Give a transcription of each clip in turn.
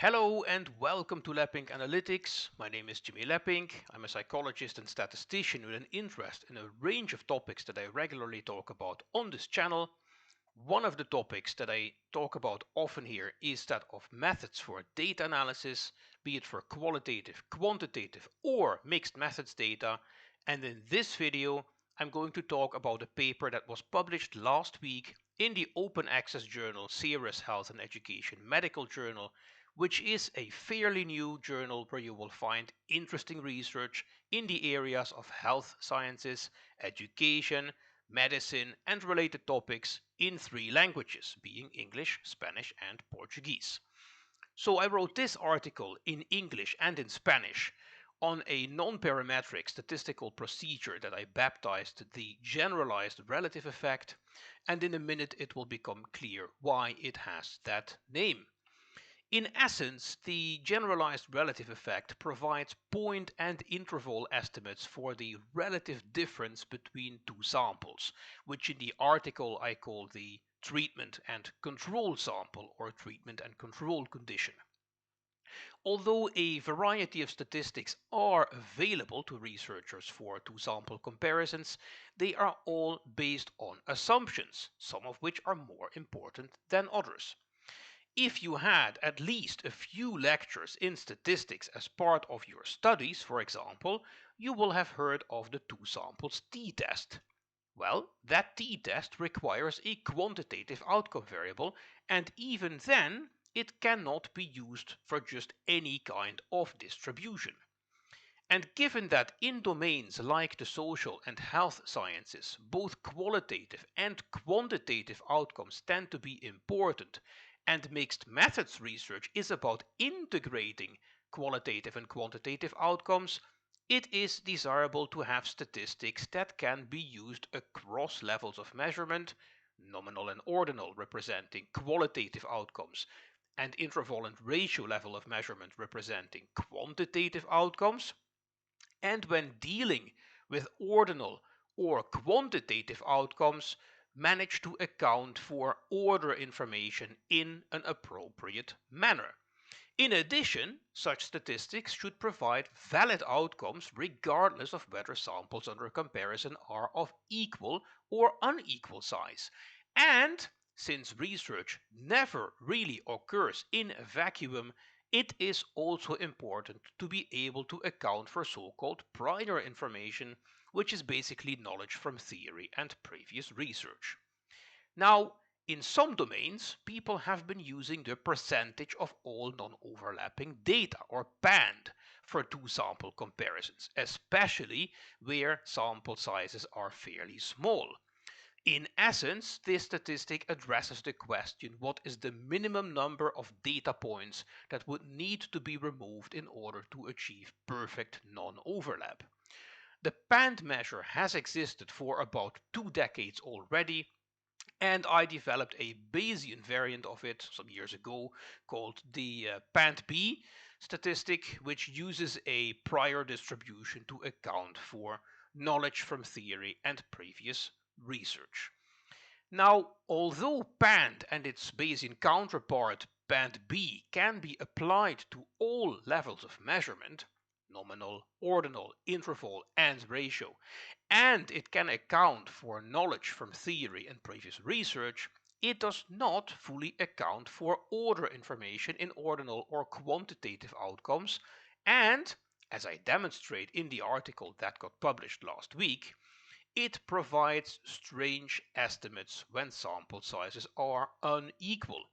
Hello and welcome to Lapping Analytics. My name is Jimmy Lapping. I'm a psychologist and statistician with an interest in a range of topics that I regularly talk about on this channel. One of the topics that I talk about often here is that of methods for data analysis, be it for qualitative, quantitative, or mixed methods data. And in this video, I'm going to talk about a paper that was published last week in the open access journal CERES Health and Education Medical Journal, which is a fairly new journal where you will find interesting research in the areas of health sciences, education, medicine, and related topics in three languages, being English, Spanish, and Portuguese. So I wrote this article in English and in Spanish on a non-parametric statistical procedure that I baptized the generalized relative effect, and in a minute it will become clear why it has that name. In essence, the generalized relative effect provides point and interval estimates for the relative difference between two samples, which in the article I call the treatment and control sample or treatment and control condition. Although a variety of statistics are available to researchers for two-sample comparisons, they are all based on assumptions, some of which are more important than others. If you had at least a few lectures in statistics as part of your studies, for example, you will have heard of the two samples t-test. Well, that t-test requires a quantitative outcome variable, and even then it cannot be used for just any kind of distribution. And given that in domains like the social and health sciences, both qualitative and quantitative outcomes tend to be important, and mixed methods research is about integrating qualitative and quantitative outcomes, it is desirable to have statistics that can be used across levels of measurement, nominal and ordinal representing qualitative outcomes, and interval and ratio level of measurement representing quantitative outcomes. And when dealing with ordinal or quantitative outcomes, manage to account for order information in an appropriate manner. In addition, such statistics should provide valid outcomes regardless of whether samples under comparison are of equal or unequal size. And since research never really occurs in a vacuum, it is also important to be able to account for so-called prior information, which is basically knowledge from theory and previous research. Now, in some domains, people have been using the percentage of all non-overlapping data, or PAND, for two-sample comparisons, especially where sample sizes are fairly small. In essence, this statistic addresses the question: what is the minimum number of data points that would need to be removed in order to achieve perfect non-overlap? The PAND measure has existed for about 2 decades already, and I developed a Bayesian variant of it some years ago called the PAND-B statistic, which uses a prior distribution to account for knowledge from theory and previous research. Now, although PAND and its Bayesian counterpart PAND-B can be applied to all levels of measurement, nominal, ordinal, interval, and ratio, and it can account for knowledge from theory and previous research, it does not fully account for order information in ordinal or quantitative outcomes, and, as I demonstrate in the article that got published last week, it provides strange estimates when sample sizes are unequal.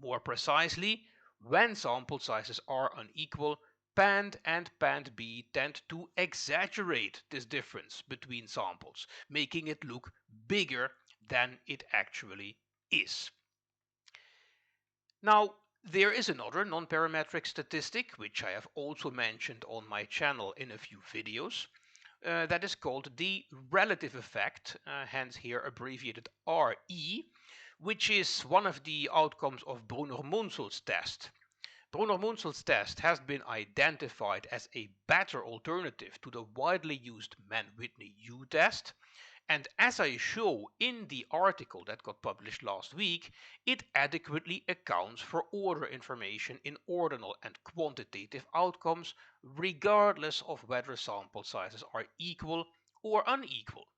More precisely, when sample sizes are unequal, PAND and PAND-B tend to exaggerate this difference between samples, making it look bigger than it actually is. Now, there is another non-parametric statistic, which I have also mentioned on my channel in a few videos, that is called the relative effect, hence here abbreviated RE, which is one of the outcomes of Brunner-Munzel's test. Brunner-Munzel's test has been identified as a better alternative to the widely used Mann-Whitney U test, And as I show in the article that got published last week, it adequately accounts for order information in ordinal and quantitative outcomes, regardless of whether sample sizes are equal or unequal.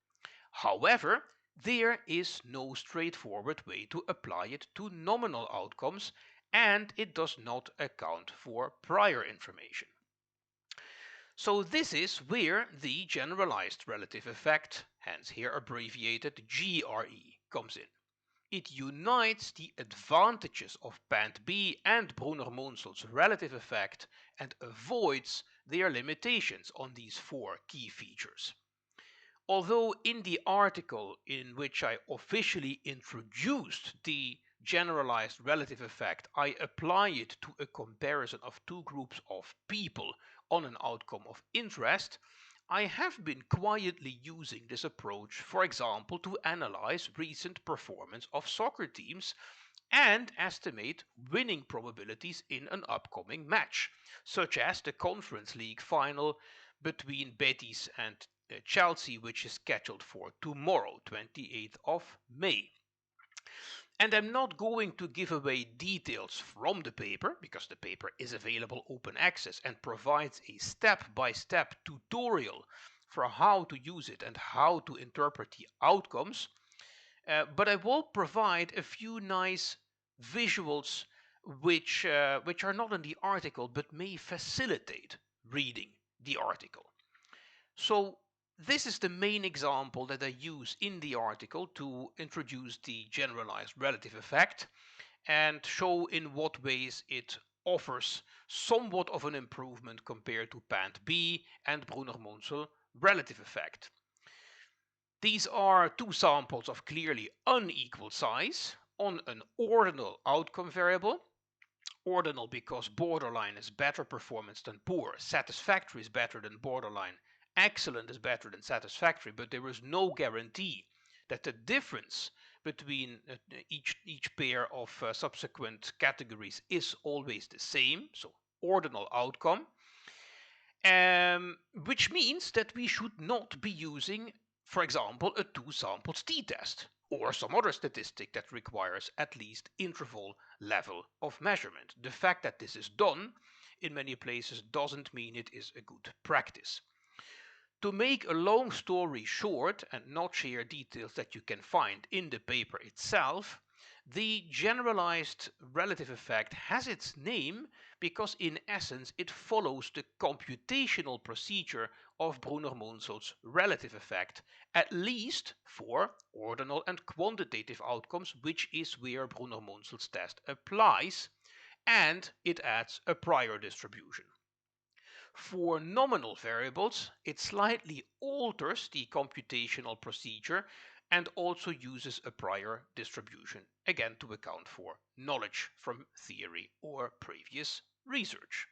However, there is no straightforward way to apply it to nominal outcomes, and it does not account for prior information. So this is where the generalized relative effect, hence here abbreviated GRE, comes in. It unites the advantages of band B and Brunner-Munzel's relative effect and avoids their limitations on these four key features. Although in the article in which I officially introduced the generalized relative effect, I apply it to a comparison of two groups of people on an outcome of interest, I have been quietly using this approach, for example, to analyze recent performance of soccer teams and estimate winning probabilities in an upcoming match, such as the Conference League final between Betis and Chelsea, which is scheduled for tomorrow, 28th of May. And I'm not going to give away details from the paper, because the paper is available open access and provides a step-by-step tutorial for how to use it and how to interpret the outcomes. But I will provide a few nice visuals which are not in the article but may facilitate reading the article. So this is the main example that I use in the article to introduce the generalized relative effect and show in what ways it offers somewhat of an improvement compared to band B and Brunner-Munzel relative effect. These are two samples of clearly unequal size on an ordinal outcome variable. Ordinal because borderline is better performance than poor, satisfactory is better than borderline, excellent is better than satisfactory, but there is no guarantee that the difference between each pair of subsequent categories is always the same, so ordinal outcome, which means that we should not be using, for example, a two samples t-test or some other statistic that requires at least interval level of measurement. The fact that this is done in many places doesn't mean it is a good practice. To make a long story short and not share details that you can find in the paper itself, the generalized relative effect has its name because in essence it follows the computational procedure of Brunner-Munzel's relative effect, at least for ordinal and quantitative outcomes, which is where Brunner-Munzel's test applies, and it adds a prior distribution. For nominal variables, it slightly alters the computational procedure and also uses a prior distribution, again to account for knowledge from theory or previous research.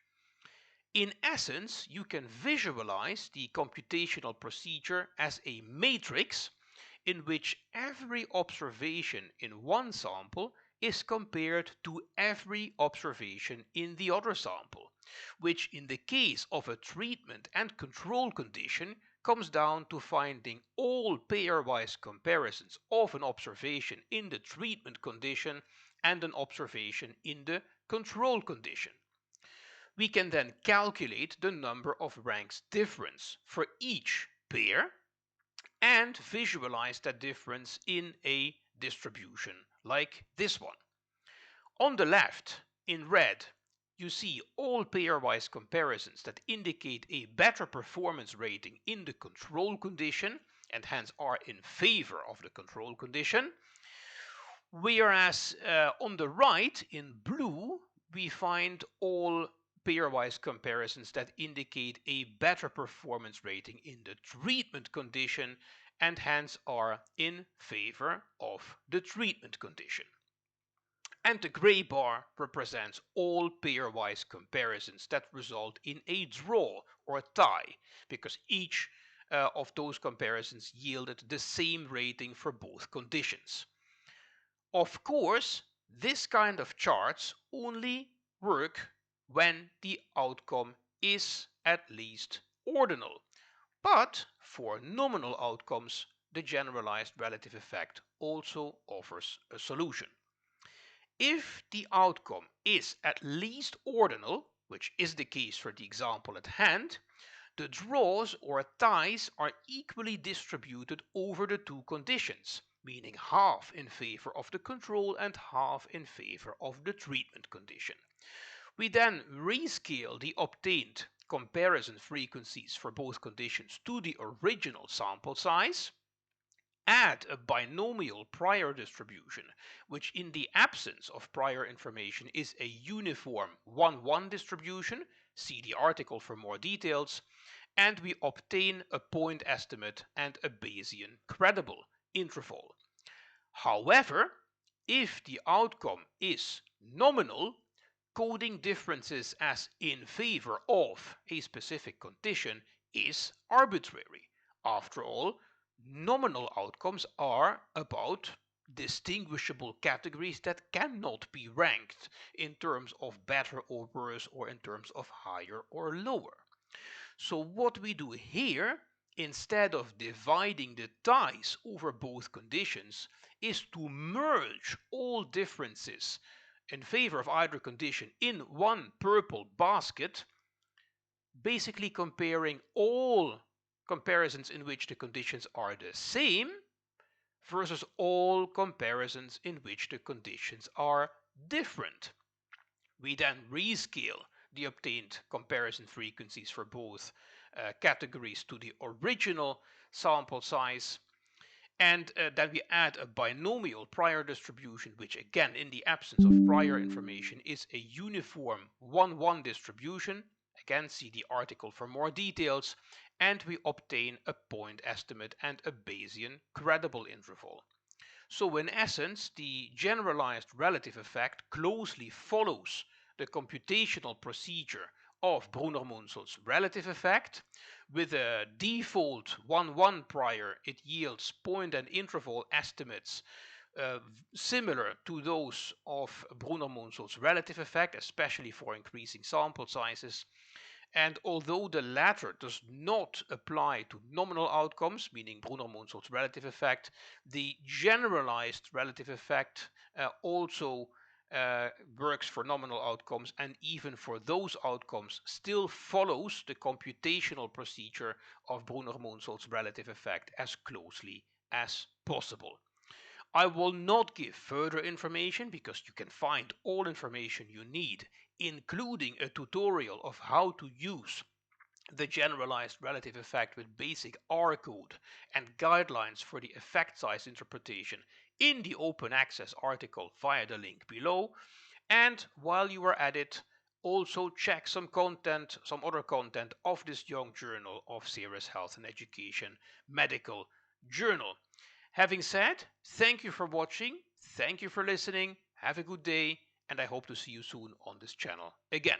In essence, you can visualize the computational procedure as a matrix in which every observation in one sample is compared to every observation in the other sample, which in the case of a treatment and control condition comes down to finding all pairwise comparisons of an observation in the treatment condition and an observation in the control condition. We can then calculate the number of ranks difference for each pair and visualize that difference in a distribution like this one. On the left, in red, you see all pairwise comparisons that indicate a better performance rating in the control condition and hence are in favor of the control condition. Whereas on the right, in blue, we find all pairwise comparisons that indicate a better performance rating in the treatment condition and hence are in favor of the treatment condition. And the gray bar represents all pairwise comparisons that result in a draw or a tie, because each of those comparisons yielded the same rating for both conditions. Of course, this kind of charts only work when the outcome is at least ordinal. But for nominal outcomes, the generalized relative effect also offers a solution. If the outcome is at least ordinal, which is the case for the example at hand, the draws or ties are equally distributed over the two conditions, meaning half in favor of the control and half in favor of the treatment condition. We then rescale the obtained comparison frequencies for both conditions to the original sample size, add a binomial prior distribution, which in the absence of prior information is a uniform 1-1 distribution, see the article for more details, and we obtain a point estimate and a Bayesian credible interval. However, if the outcome is nominal, coding differences as in favor of a specific condition is arbitrary. After all, nominal outcomes are about distinguishable categories that cannot be ranked in terms of better or worse or in terms of higher or lower. So what we do here, instead of dividing the ties over both conditions, is to merge all differences in favor of either condition in one purple basket, basically comparing all comparisons in which the conditions are the same versus all comparisons in which the conditions are different. We then rescale the obtained comparison frequencies for both categories to the original sample size, and then we add a binomial prior distribution, which again, in the absence of prior information, is a uniform 1-1 distribution. Again, see the article for more details, and we obtain a point estimate and a Bayesian credible interval. So in essence, the generalized relative effect closely follows the computational procedure of Brunner-Munzel's relative effect. With a default 1-1 prior, it yields point and interval estimates similar to those of Brunner-Munzel's relative effect, especially for increasing sample sizes. And although the latter does not apply to nominal outcomes, meaning Brunner-Munzel's relative effect, the generalized relative effect also works for nominal outcomes, and even for those outcomes still follows the computational procedure of Brunner-Munzel's relative effect as closely as possible. I will not give further information because you can find all information you need, including a tutorial of how to use the generalized relative effect with basic R code and guidelines for the effect size interpretation in the open access article via the link below. And while you are at it, also check some other content of this young journal of CERES Health and Education Medical Journal. Having said, thank you for watching, thank you for listening, have a good day, and I hope to see you soon on this channel again.